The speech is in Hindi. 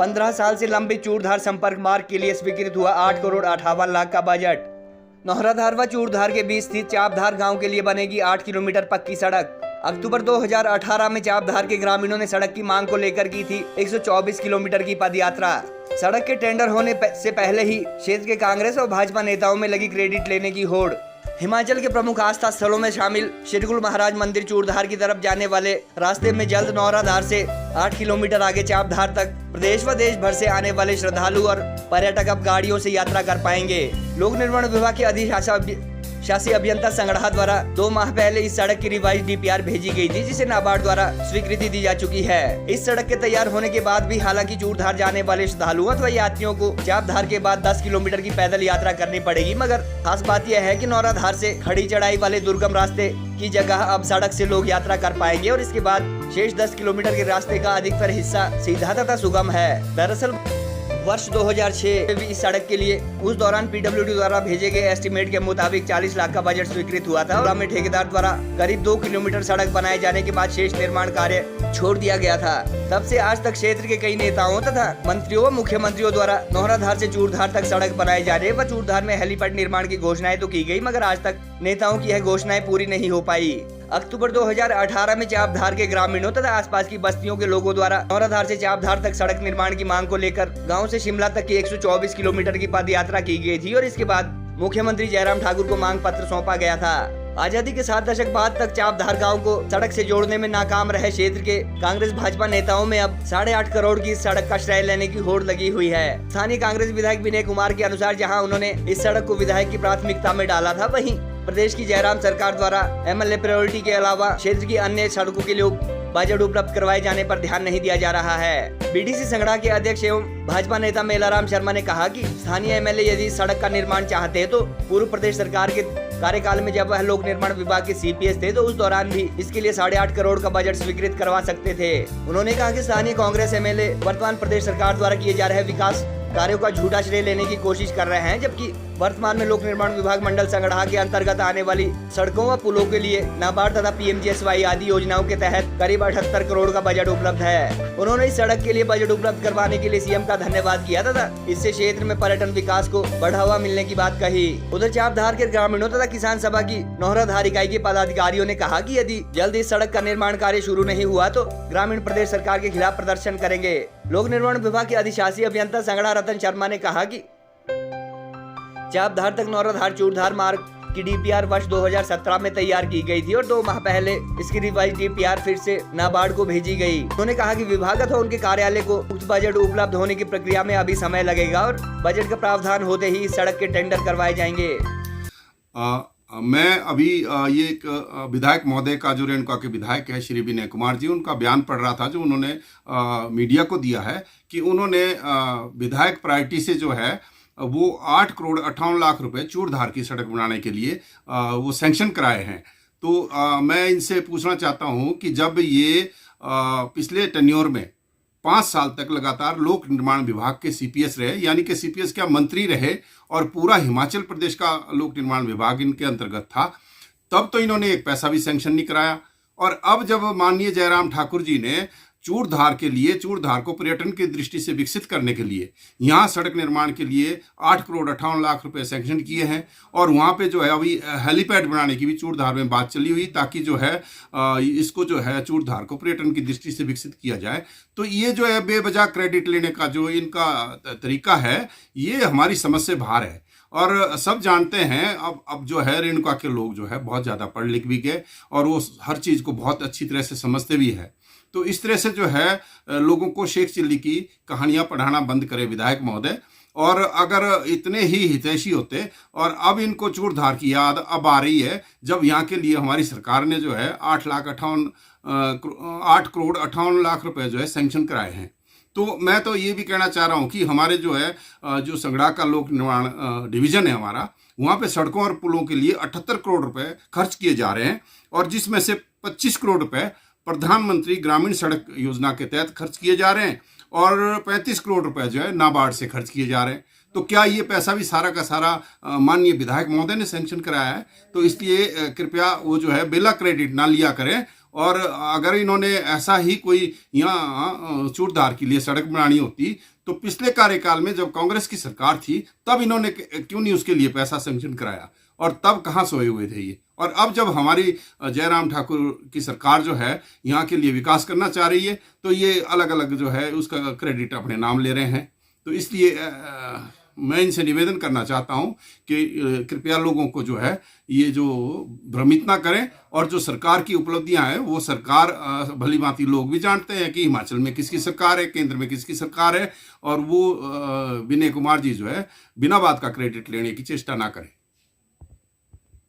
15 साल से लंबी चूड़धार संपर्क मार्ग के लिए स्वीकृत हुआ 8 करोड़ 58 लाख का बजट। नौहराधार व चूड़धार के बीच स्थित चापधार गांव के लिए बनेगी 8 किलोमीटर पक्की सड़क। अक्टूबर 2018 में चापधार के ग्रामीणों ने सड़क की मांग को लेकर की थी 124 किलोमीटर की पदयात्रा। सड़क के टेंडर होने से पहले ही क्षेत्र के कांग्रेस और भाजपा नेताओं में लगी क्रेडिट लेने की होड़। हिमाचल के प्रमुख आस्था स्थलों में शामिल श्रीगुल महाराज मंदिर चूड़धार की तरफ जाने वाले रास्ते में जल्द नौहराधार से 8 किलोमीटर आगे चापधार तक प्रदेश व देश भर से आने वाले श्रद्धालु और पर्यटक अब गाड़ियों से यात्रा कर पाएंगे। लोक निर्माण विभाग के अधिशासी अभियंता संगड़ा द्वारा 2 माह पहले इस सड़क की रिवाइज डीपीआर भेजी गई थी, जिसे नाबार्ड द्वारा स्वीकृति दी जा चुकी है। इस सड़क के तैयार होने के बाद भी हालांकि चूड़धार जाने वाले श्रद्धालुओं अथवा यात्रियों को चापधार के बाद 10 किलोमीटर की पैदल यात्रा करनी पड़ेगी, मगर खास बात यह है कि नौहराधार से खड़ी चढ़ाई वाले दुर्गम रास्ते की जगह अब सड़क से लोग यात्रा कर पाएंगे और इसके बाद शेष 10 किलोमीटर के रास्ते का अधिकतर हिस्सा सीधा तथा सुगम है। दरअसल वर्ष 2006 में भी इस सड़क के लिए उस दौरान पीडब्ल्यूडी द्वारा भेजे गए एस्टीमेट के मुताबिक 40 लाख का बजट स्वीकृत हुआ था और में ठेकेदार द्वारा करीब 2 किलोमीटर सड़क बनाए जाने के बाद शेष निर्माण कार्य छोड़ दिया गया था। तब से आज तक क्षेत्र के कई नेताओं तथा मंत्रियों व मुख्यमंत्रियों द्वारा नौहराधार से चूड़धार तक सड़क बनाए जाने व चूड़धार में हेलीपैड निर्माण की घोषणाएं तो की गई, मगर आज तक नेताओं की यह घोषणाएं पूरी नहीं हो पाई। अक्टूबर 2018 में चापधार के ग्रामीणों तथा आसपास की बस्तियों के लोगों द्वारा नौहराधार से चापधार तक सड़क निर्माण की मांग को लेकर गांव से शिमला तक की 124 किलोमीटर की पदयात्रा की गई थी और इसके बाद मुख्यमंत्री जयराम ठाकुर को मांग पत्र सौंपा गया था। आजादी के 7 दशक बाद तक चापधार गांव को सड़क से जोड़ने में नाकाम रहे क्षेत्र के कांग्रेस भाजपा नेताओं में अब 8.5 करोड़ की इस सड़क का श्रेय लेने की होड़ लगी हुई है। स्थानीय कांग्रेस विधायक विनय कुमार के अनुसार जहां उन्होंने इस सड़क को विधायक की प्राथमिकता में डाला था, वहीं प्रदेश की जयराम सरकार द्वारा एमएलए प्रायोरिटी के अलावा क्षेत्र की अन्य सड़कों के लिए बजट उपलब्ध करवाए जाने पर ध्यान नहीं दिया जा रहा है। बीडीसी संगड़ा के अध्यक्ष एवं भाजपा नेता मेलाराम शर्मा ने कहा कि स्थानीय एमएलए यदि सड़क का निर्माण चाहते हैं तो पूर्व प्रदेश सरकार के कार्यकाल में जब वह लोक निर्माण विभाग के सीपीएस थे तो उस दौरान भी इसके लिए 8.5 करोड़ का बजट स्वीकृत करवा सकते थे। उन्होंने कहा कि स्थानीय कांग्रेस एमएलए वर्तमान प्रदेश सरकार द्वारा किए जा रहे विकास कार्यों का झूठा श्रेय लेने की कोशिश कर रहे हैं, जबकि वर्तमान में लोक निर्माण विभाग मंडल संगड़ा के अंतर्गत आने वाली सड़कों व पुलों के लिए नाबार्ड तथा पीएमजीएसवाई आदि योजनाओं के तहत करीब 78 करोड़ का बजट उपलब्ध है। उन्होंने इस सड़क के लिए बजट उपलब्ध करवाने के लिए सीएम का धन्यवाद किया तथा इससे क्षेत्र में पर्यटन विकास को बढ़ावा मिलने की बात कही। उधर चापधार के ग्रामीणों तथा किसान सभा की नौहराधार इकाई के पदाधिकारियों ने कहा कि यदि जल्द इस सड़क का निर्माण कार्य शुरू नहीं हुआ तो ग्रामीण प्रदेश सरकार के खिलाफ प्रदर्शन करेंगे। लोक निर्माण विभाग के अधिशासी अभियंता संगड़ा रतन शर्मा ने कहा कि चापधार तक नौहराधार चूड़धार मार्ग की डीपीआर वर्ष 2017 में तैयार की गई थी और 2 माह पहले इसकी रिवाइज डीपीआर फिर से नाबार्ड को भेजी गई। उन्होंने कहा कि विभाग अथवा उनके कार्यालय को उक्त बजट उपलब्ध होने की प्रक्रिया में अभी समय लगेगा और बजट का प्रावधान होते ही इस सड़क के टेंडर करवाए जाएंगे। मैं अभी ये एक विधायक महोदय का जो रेणुका के विधायक है श्री विनय कुमार जी, उनका बयान पढ़ रहा था जो उन्होंने मीडिया को दिया है कि उन्होंने विधायक प्रायोरिटी से जो है वो 8 करोड़ 58 लाख रुपए चूड़धार की सड़क बनाने के लिए वो सैंक्शन कराए हैं। तो मैं इनसे पूछना चाहता हूं कि जब ये पिछले टेन्योर में 5 साल तक लगातार लोक निर्माण विभाग के सीपीएस रहे, यानी कि सीपीएस क्या मंत्री रहे और पूरा हिमाचल प्रदेश का लोक निर्माण विभाग इनके अंतर्गत था, तब तो इन्होंने एक पैसा भी सैंक्शन नहीं कराया। और अब जब माननीय जयराम ठाकुर जी ने चूड़धार के लिए, चूड़धार को पर्यटन की दृष्टि से विकसित करने के लिए यहाँ सड़क निर्माण के लिए 8 करोड़ 58 लाख रुपए सैंक्शन किए हैं और वहाँ पे जो है अभी हेलीपैड बनाने की भी चूड़धार में बात चली हुई, ताकि जो है इसको जो है चूड़धार को पर्यटन की दृष्टि से विकसित किया जाए। तो ये जो है बेवजह क्रेडिट लेने का जो इनका तरीका है, ये हमारी समझ से बाहर है। और सब जानते हैं अब जो है रेणुका के लोग जो है बहुत ज़्यादा पढ़ लिख भी गए और वो हर चीज़ को बहुत अच्छी तरह से समझते भी है। तो इस तरह से जो है लोगों को शेख चिल्ली की कहानियां पढ़ाना बंद करे विधायक महोदय। और अगर इतने ही हितैषी होते, और अब इनको चूड़धार की याद अब आ रही है जब यहाँ के लिए हमारी सरकार ने जो है 8 करोड़ 58 लाख रुपए जो है सैंक्शन कराए हैं। तो मैं तो ये भी कहना चाह रहा हूँ कि हमारे जो है जो संगड़ा का लोक निर्माण डिवीजन है हमारा, वहाँ पे सड़कों और पुलों के लिए 78 करोड़ रुपए खर्च किए जा रहे हैं और जिसमें से 25 करोड़ रुपए प्रधानमंत्री ग्रामीण सड़क योजना के तहत खर्च किए जा रहे हैं और 35 करोड़ रुपए जो है नाबार्ड से खर्च किए जा रहे हैं। तो क्या ये पैसा भी सारा का सारा माननीय विधायक महोदय ने सैंक्शन कराया है? तो इसलिए कृपया वो जो है बिला क्रेडिट ना लिया करें और अगर इन्होंने ऐसा ही कोई यहाँ चूड़धार के लिए सड़क बनानी होती तो पिछले कार्यकाल में जब कांग्रेस की सरकार थी तब इन्होंने क्यों नहीं उसके लिए पैसा सैंक्शन कराया, और तब कहाँ सोए हुए थे ये। और अब जब हमारी जयराम ठाकुर की सरकार जो है यहाँ के लिए विकास करना चाह रही है तो ये अलग अलग जो है उसका क्रेडिट अपने नाम ले रहे हैं। तो इसलिए मैं इनसे निवेदन करना चाहता हूं कि कृपया लोगों को जो है ये जो भ्रमित ना करें, और जो सरकार की उपलब्धियां हैं वो सरकार भली भांति लोग भी जानते हैं कि हिमाचल में किसकी सरकार है, केंद्र में किसकी सरकार है, और वो विनय कुमार जी जो है बिना बात का क्रेडिट लेने की चेष्टा ना करें।